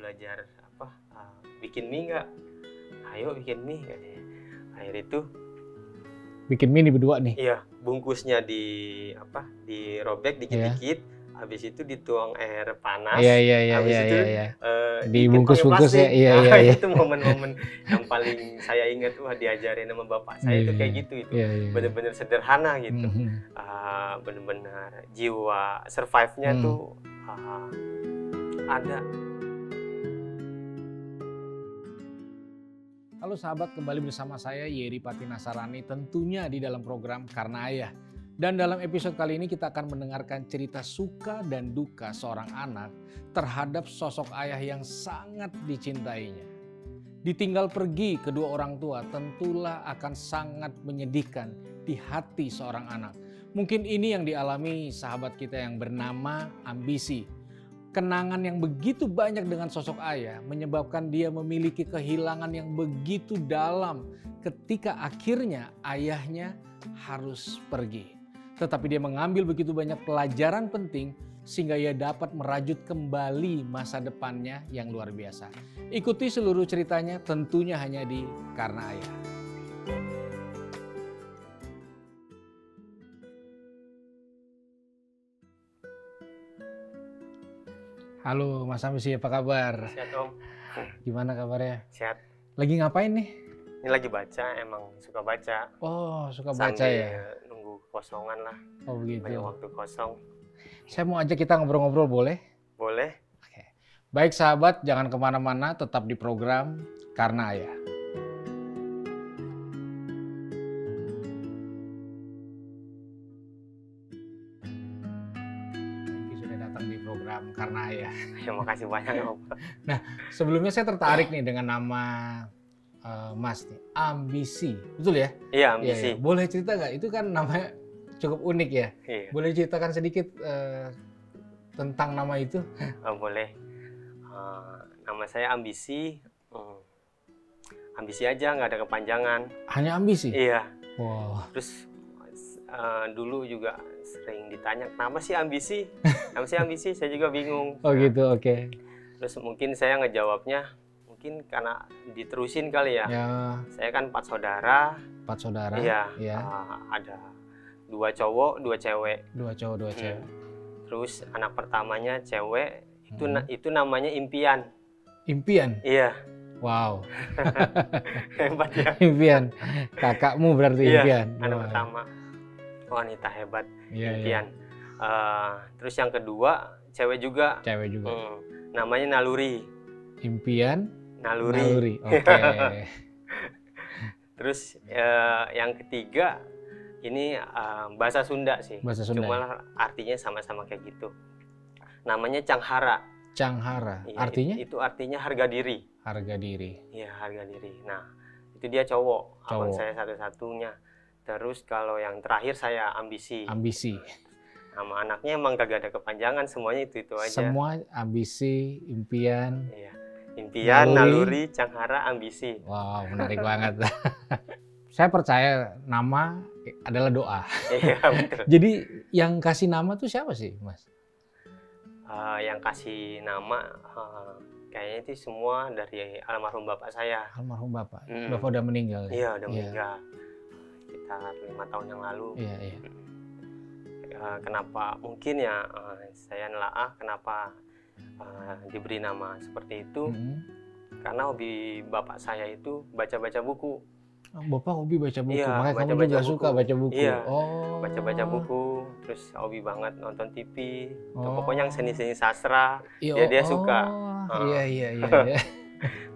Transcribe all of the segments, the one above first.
belajar bikin mie nggak? Ayo bikin mie katanya. Akhirnya itu bikin mie berdua nih. iya, bungkusnya dirobek dikit-dikit. Habis itu dituang air panas. Habis itu dibungkus-bungkus ya. Iya. Itu momen-momen yang paling saya ingat. Wah, diajarin sama bapak saya itu kayak gitu itu. Bener-bener sederhana gitu. Bener-bener jiwa survive-nya tuh ada. Halo sahabat, kembali bersama saya Yeri Pati Nasarani, tentunya di dalam program Karena Ayah. Dan dalam episode kali ini kita akan mendengarkan cerita suka dan duka seorang anak terhadap sosok ayah yang sangat dicintainya. Ditinggal pergi kedua orang tua tentulah akan sangat menyedihkan di hati seorang anak. Mungkin ini yang dialami sahabat kita yang bernama Ambisi. Kenangan yang begitu banyak dengan sosok ayah menyebabkan dia memiliki kehilangan yang begitu dalam ketika akhirnya ayahnya harus pergi. Tetapi dia mengambil begitu banyak pelajaran penting sehingga ia dapat merajut kembali masa depannya yang luar biasa. Ikuti seluruh ceritanya tentunya hanya di Karena Ayah. Halo Mas Ambisi, apa kabar? Sehat Om. Gimana kabarnya? Sehat. Lagi ngapain nih? Ini lagi baca, emang suka baca. Oh, suka baca sambil ya? Nunggu kosongan lah. Oh begitu. Banyak waktu kosong. Saya mau ajak kita ngobrol-ngobrol, boleh? Boleh. Oke. Baik sahabat, jangan kemana-mana, tetap di program Karena Ayah. Sudah datang di program Karena Ayah. Terima kasih banyak Om. Nah, sebelumnya saya tertarik nih dengan nama Mas nih, Ambisi, betul ya? Iya, Ambisi. Iya. Boleh cerita nggak? Itu kan namanya cukup unik ya. Iya. Boleh ceritakan sedikit tentang nama itu? Boleh. Nama saya Ambisi. Ambisi aja, nggak ada kepanjangan. Hanya Ambisi? Iya. Wow. Terus dulu juga sering ditanya, kenapa sih Ambisi? Kenapa sih Ambisi? Saya juga bingung. Oh gitu, oke. Terus mungkin saya ngejawabnya, mungkin karena diterusin kali ya. Saya kan 4 saudara. 4 saudara. Iya. Ya. Ada 2 cowok, 2 cewek. 2 cowok, 2 cewek. Terus anak pertamanya cewek, itu namanya Impian. Impian? Iya. Wow. Hebat ya. Impian. Kakakmu berarti iya, Impian. Anak pertama. Wanita hebat. Iya, Impian. Terus yang kedua cewek juga. Cewek juga. Namanya Naluri. Impian. Naluri. Oke. Terus yang ketiga ini bahasa Sunda sih. Bahasa Sunda. Cuma artinya sama-sama kayak gitu. Namanya Canghara. Canghara. Ya, artinya? Itu artinya harga diri. Harga diri. Iya, harga diri. Nah, itu dia cowok. Abang Cowok. saya satu-satunya. Terus kalau yang terakhir saya Ambisi. Ambisi. Nama anaknya emang kagak ada kepanjangan, semuanya itu aja. Semua Ambisi, Impian. Iya. Impian, Naluri, Canghara, Ambisi. Wow, menarik banget. Saya percaya nama adalah doa. Iya, betul. Jadi yang kasih nama tuh siapa sih, Mas? Yang kasih nama kayaknya itu semua dari almarhum bapak saya. Almarhum bapak. Bapak udah meninggal. Iya, udah meninggal. Sekitar 5 tahun yang lalu. Iya. Kenapa mungkin ya saya nelaah kenapa diberi nama seperti itu? Karena hobi bapak saya itu baca-baca buku. Bapak hobi baca buku, Iya, makanya kamu juga suka baca buku. Iya, oh. Baca-baca buku, terus hobi banget nonton TV. Pokoknya yang seni-seni sastra, dia suka. Iya.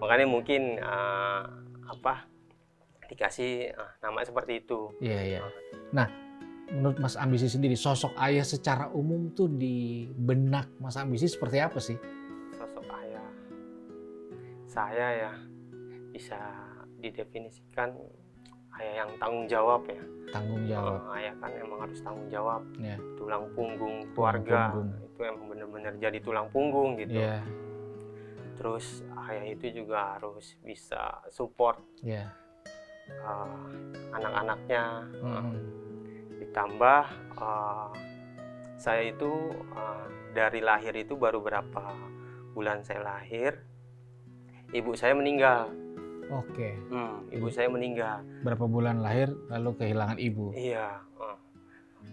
Makanya mungkin dikasih nama seperti itu. Iya. Nah, menurut Mas Ambisi sendiri, sosok ayah secara umum tuh di benak Mas Ambisi seperti apa sih? Sosok ayah, saya ya bisa didefinisikan ayah yang tanggung jawab ya. Tanggung jawab. Ayah kan emang harus tanggung jawab. Yeah. Tulang punggung keluarga. Itu emang bener-bener jadi tulang punggung gitu. Yeah. Terus ayah itu juga harus bisa support anak-anaknya. Ditambah saya itu dari lahir itu baru berapa bulan saya lahir ibu saya meninggal. Oke. Ibu saya meninggal. Berapa bulan lahir lalu kehilangan ibu? Iya.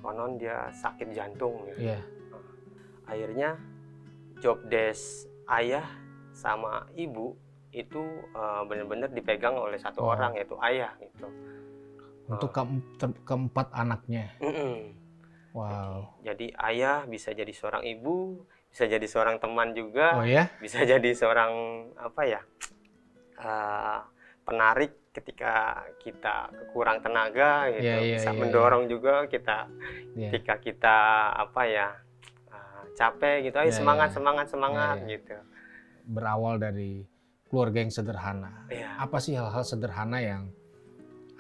Konon dia sakit jantung. Iya. Akhirnya job desk ayah sama ibu itu benar-benar dipegang oleh satu orang, yaitu ayah gitu. Untuk keempat anaknya. Wow. Jadi ayah bisa jadi seorang ibu, bisa jadi seorang teman juga, ya? Bisa jadi seorang penarik ketika kita kurang tenaga gitu, bisa mendorong juga kita ketika kita capek gitu, ayo semangat gitu. Berawal dari keluarga yang sederhana. Apa sih hal-hal sederhana yang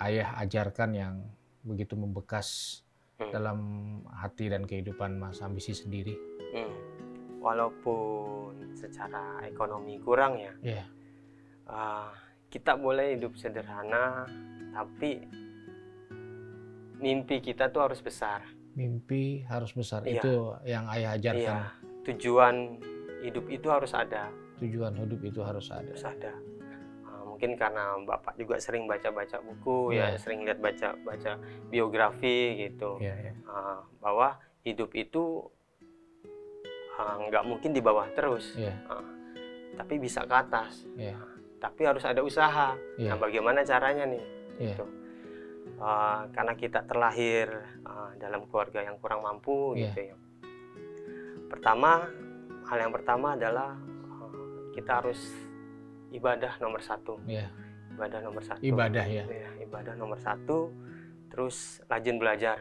ayah ajarkan yang begitu membekas dalam hati dan kehidupan Mas Ambisi sendiri? Walaupun secara ekonomi kurang kita boleh hidup sederhana, tapi mimpi kita tuh harus besar. Mimpi harus besar, itu yang ayah ajarkan. Tujuan hidup itu harus ada. Tujuan hidup itu harus ada. Mungkin karena Bapak juga sering baca-baca buku, sering lihat baca biografi gitu, bahwa hidup itu nggak mungkin di bawah terus, tapi bisa ke atas. Tapi harus ada usaha. Nah, bagaimana caranya nih? Gitu. Karena kita terlahir dalam keluarga yang kurang mampu, gitu ya. Hal yang pertama adalah kita harus ibadah nomor satu. Ibadah nomor satu. Ibadah nomor satu. Terus rajin belajar.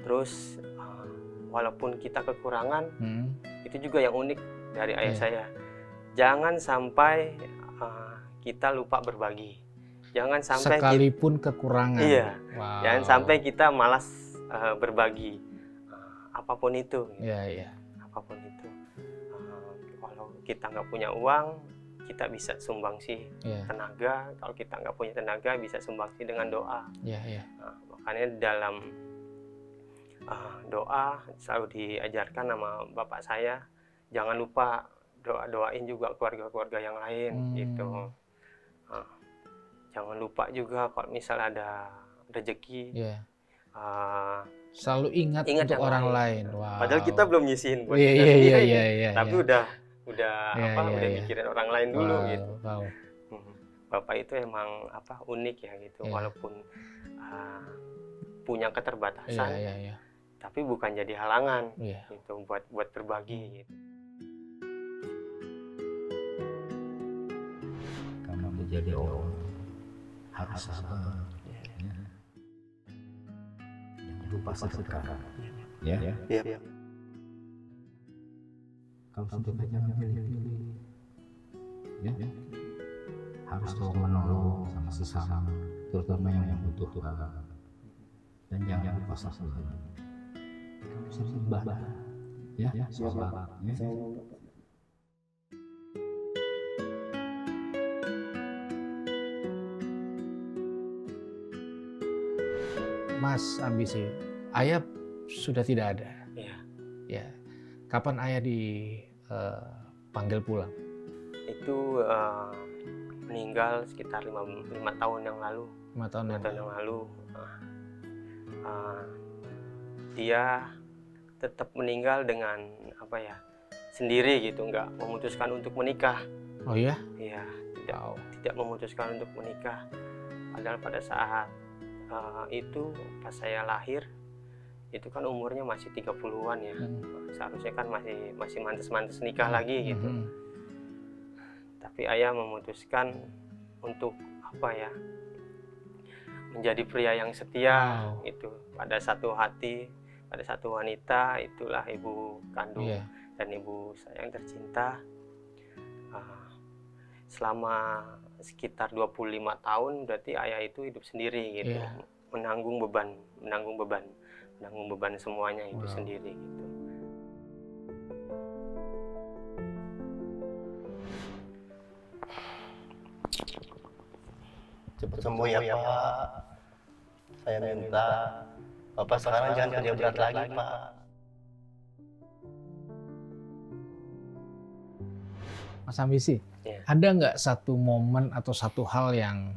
Terus walaupun kita kekurangan, itu juga yang unik dari ayah saya. Jangan sampai kita lupa berbagi. Jangan sampai sekalipun kekurangan. Jangan sampai kita malas berbagi. Apapun itu. Apapun itu. Kalau kita nggak punya uang, kita bisa sumbangsi tenaga. Kalau kita nggak punya tenaga, bisa sumbangsi dengan doa. Makanya dalam doa selalu diajarkan sama bapak saya, jangan lupa doain juga keluarga-keluarga yang lain gitu. Jangan lupa juga kalau misal ada rezeki, selalu ingat untuk orang lain. Wow. Padahal kita belum nyisihin buat tapi udah mikirin orang lain dulu gitu. Bapak itu emang unik ya gitu, walaupun punya keterbatasan, tapi bukan jadi halangan gitu buat berbagi gitu. Kamu menjadi orang harus sabar, jangan lupa sedekah, Kalau sedekahnya pilih-pilih, harus tolong menolong sama sesama, terutama yang membutuhkan, dan jangan lupa sabar. Kamu sering ibadah, sholat, Mas Ambisi, ayah sudah tidak ada. Kapan ayah dipanggil pulang? Itu meninggal sekitar 5 tahun yang lalu. 5 tahun yang lalu. Dia tetap meninggal dengan sendiri gitu, nggak memutuskan untuk menikah. Oh ya? Iya, tidak memutuskan untuk menikah. Padahal pada saat itu pas saya lahir itu kan umurnya masih 30-an ya. Seharusnya kan masih mantes-mantes nikah lagi gitu. Tapi ayah memutuskan untuk menjadi pria yang setia itu pada satu hati, pada satu wanita. Itulah ibu kandung dan ibu saya yang tercinta. Selama sekitar 25 tahun berarti ayah itu hidup sendiri gitu, menanggung beban semuanya itu sendiri gitu. Cepat sembuh ya Pak. Saya minta Bapak sekarang jangan kerja berat lagi Pak. Mas Ambisi, ada nggak satu momen atau satu hal yang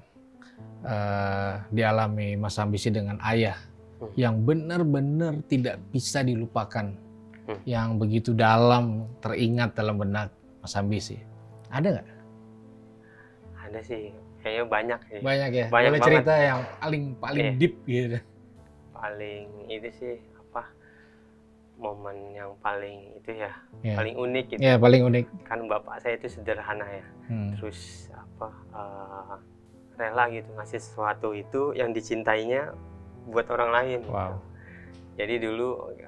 dialami Mas Ambisi dengan ayah yang benar-benar tidak bisa dilupakan, yang begitu dalam teringat dalam benak Mas Ambisi? Ada nggak? Ada sih, kayaknya banyak ya. Banyak ya. Banyak boleh banget. Cerita yang paling deep gitu. Paling itu sih momen yang paling itu ya, paling unik gitu. Ya, paling unik. Kan bapak saya itu sederhana ya, terus rela gitu ngasih sesuatu itu yang dicintainya buat orang lain. Wow. Gitu. Jadi dulu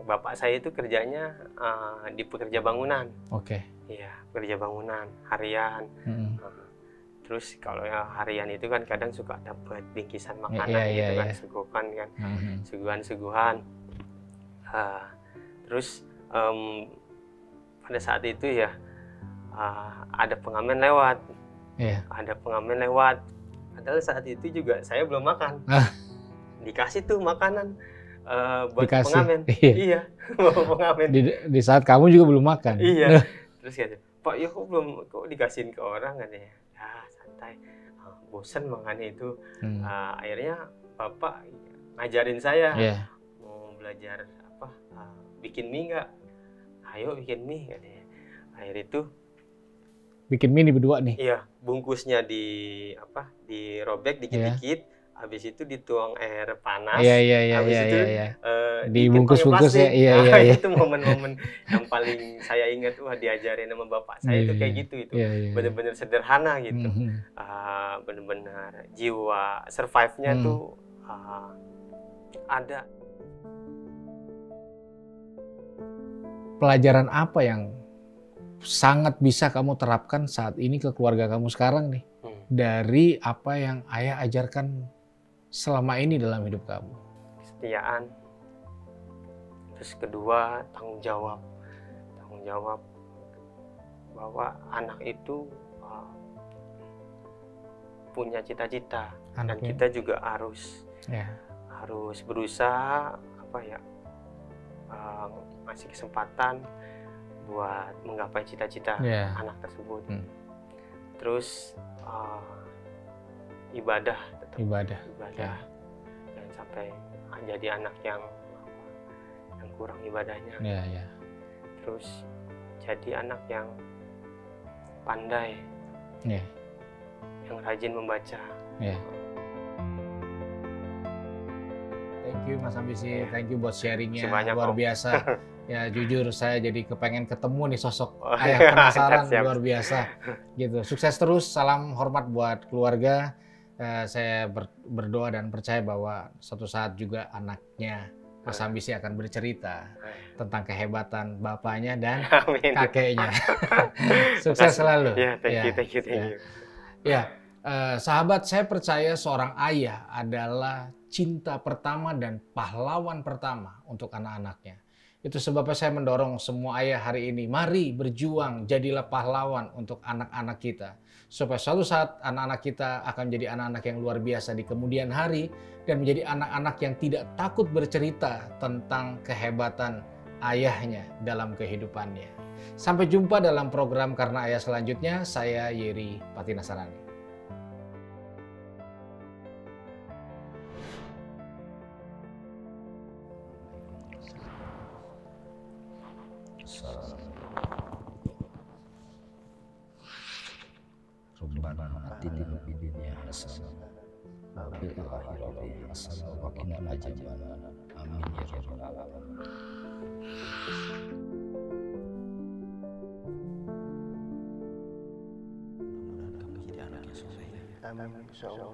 bapak saya itu kerjanya di pekerja bangunan. Oke. Iya, pekerja bangunan harian. Terus kalau yang harian itu kan kadang suka dapat bingkisan makanan gitu kan, suguhan kan, suguhan-suguhan. Terus pada saat itu ya ada pengamen lewat. Ada pengamen lewat. Padahal saat itu juga saya belum makan. Dikasih tuh makanan buat pengamen. Iya, pengamen. Di saat kamu juga belum makan. Iya. Terus kata, Pak, ya kok dikasihin ke orang katanya. Ya santai. Bosen makan itu. Akhirnya bapak ngajarin saya mau belajar bikin mie nggak? Ayo bikin mie katanya. Akhir itu bikin mie berdua nih. Iya, bungkusnya dirobek dikit-dikit, habis itu dituang air panas. Habis itu dibungkus-bungkus ya. Itu momen-momen yang paling saya ingat, diajarin sama bapak saya itu kayak gitu itu. Bener-bener sederhana gitu. Bener-bener jiwa survive-nya tuh ada. Pelajaran apa yang sangat bisa kamu terapkan saat ini ke keluarga kamu sekarang nih, dari apa yang ayah ajarkan selama ini dalam hidup kamu? Kesetiaan. Terus kedua, tanggung jawab bahwa anak itu punya cita-cita, dan kita juga harus berusaha ngasih kesempatan buat menggapai cita-cita anak tersebut. Terus ibadah. Jangan sampai jadi anak yang kurang ibadahnya. Terus jadi anak yang pandai, yang rajin membaca. Thank you Mas Ambisi, thank you buat sharingnya, luar biasa. Ya jujur saya jadi kepengen ketemu nih sosok ayah penasaran, luar biasa gitu. Sukses terus, salam hormat buat keluarga. Saya berdoa dan percaya bahwa suatu saat juga anaknya Mas Ambisi akan bercerita tentang kehebatan bapaknya dan kakeknya. Sukses selalu. Thank you. Sahabat, saya percaya seorang ayah adalah cinta pertama dan pahlawan pertama untuk anak-anaknya. Itu sebabnya saya mendorong semua ayah hari ini, mari berjuang, jadilah pahlawan untuk anak-anak kita. Supaya suatu saat anak-anak kita akan menjadi anak-anak yang luar biasa di kemudian hari, dan menjadi anak-anak yang tidak takut bercerita tentang kehebatan ayahnya dalam kehidupannya. Sampai jumpa dalam program Karena Ayah selanjutnya, saya Yeri Patinasarani. Rabbana atina fid dunya hasanah wa fil akhirati hasanah wa qina adzabannar. Amin ya rabbal alamin. Mudah-mudahan kamu jadi anak yang soleh. Amin insyaallah.